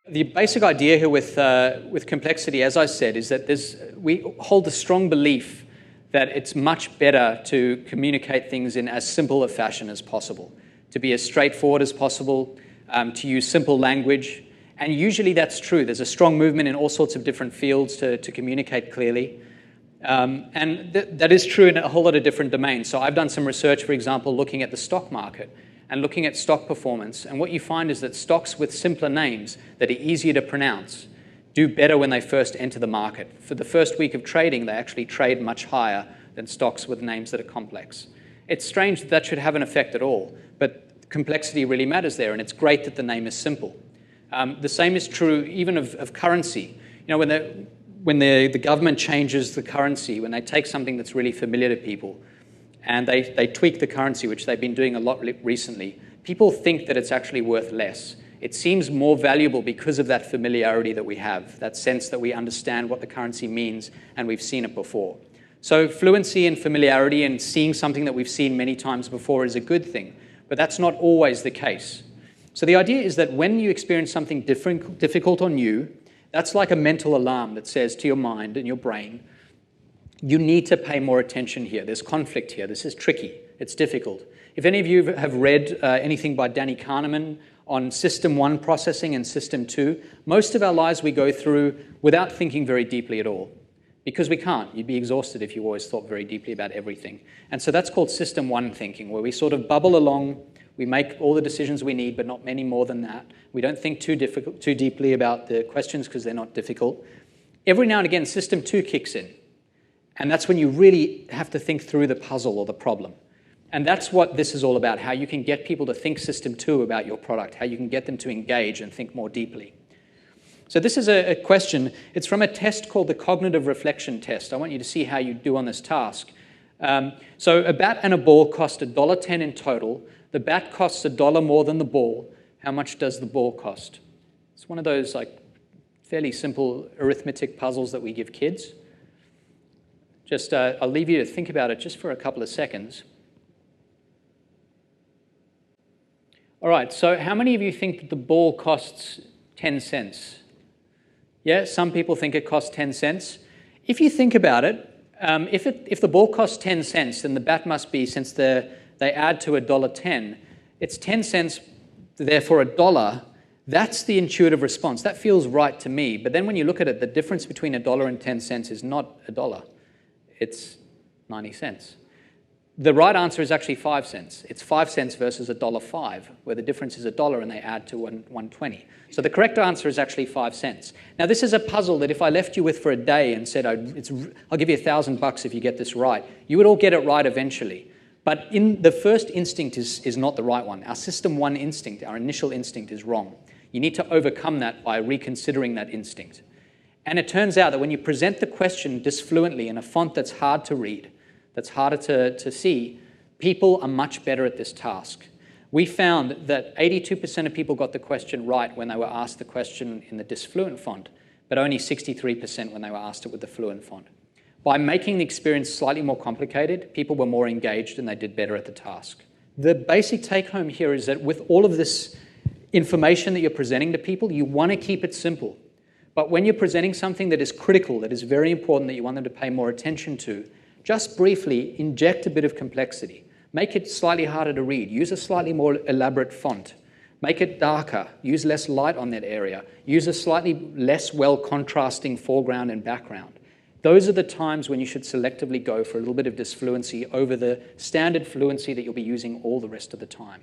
The basic idea here with complexity, as I said, is that we hold the strong belief that it's much better to communicate things in as simple a fashion as possible, to be as straightforward as possible, to use simple language. And usually that's true. There's a strong movement in all sorts of different fields to communicate clearly. And that is true in a whole lot of different domains. So I've done some research, for example, looking at the stock market and looking at stock performance. And what you find is that stocks with simpler names that are easier to pronounce do better when they first enter the market. For the first week of trading, they actually trade much higher than stocks with names that are complex. It's strange that should have an effect at all, but complexity really matters there, and it's great that the name is simple. The same is true even of currency. You know, when the government changes the currency, when they take something that's really familiar to people, and they tweak the currency, which they've been doing a lot recently, people think that it's actually worth less. It seems more valuable because of that familiarity that we have, that sense that we understand what the currency means and we've seen it before. So fluency and familiarity and seeing something that we've seen many times before is a good thing, but that's not always the case. So the idea is that when you experience something difficult or new, that's like a mental alarm that says to your mind and your brain, you need to pay more attention here. There's conflict here. This is tricky. It's difficult. If any of you have read anything by Danny Kahneman on System 1 processing and System 2, most of our lives we go through without thinking very deeply at all. Because we can't. You'd be exhausted if you always thought very deeply about everything. And so that's called System 1 thinking, where we sort of bubble along, we make all the decisions we need, but not many more than that. We don't think too deeply about the questions because they're not difficult. Every now and again, System 2 kicks in. And that's when you really have to think through the puzzle or the problem. And that's what this is all about, how you can get people to think System 2 about your product, how you can get them to engage and think more deeply. So this is a question. It's from a test called the Cognitive Reflection Test. I want you to see how you do on this task. So a bat and a ball cost $1.10 in total. The bat costs $1 more than the ball. How much does the ball cost? It's one of those like fairly simple arithmetic puzzles that we give kids. Just, I'll leave you to think about it just for a couple of seconds. All right, so how many of you think that the ball costs 10 cents? Yeah, some people think it costs 10 cents. If you think about it, if the ball costs 10 cents, then the bat must be, since they add to $1.10, it's 10 cents, therefore $1. That's the intuitive response. That feels right to me. But then when you look at it, the difference between $1 and 10 cents is not $1. It's 90 cents. The right answer is actually 5 cents. It's 5 cents versus $1.05, where the difference is $1 and they add to 1.20. So the correct answer is actually 5 cents. Now this is a puzzle that if I left you with for a day and said, I'll give you $1,000 if you get this right, you would all get it right eventually. But the first instinct is not the right one. Our System 1 instinct, our initial instinct, is wrong. You need to overcome that by reconsidering that instinct. And it turns out that when you present the question disfluently in a font that's hard to read, that's harder to see, people are much better at this task. We found that 82% of people got the question right when they were asked the question in the disfluent font, but only 63% when they were asked it with the fluent font. By making the experience slightly more complicated, people were more engaged and they did better at the task. The basic take-home here is that with all of this information that you're presenting to people, you want to keep it simple. But when you're presenting something that is critical, that is very important, that you want them to pay more attention to, just briefly inject a bit of complexity. Make it slightly harder to read. Use a slightly more elaborate font. Make it darker. Use less light on that area. Use a slightly less well-contrasting foreground and background. Those are the times when you should selectively go for a little bit of disfluency over the standard fluency that you'll be using all the rest of the time.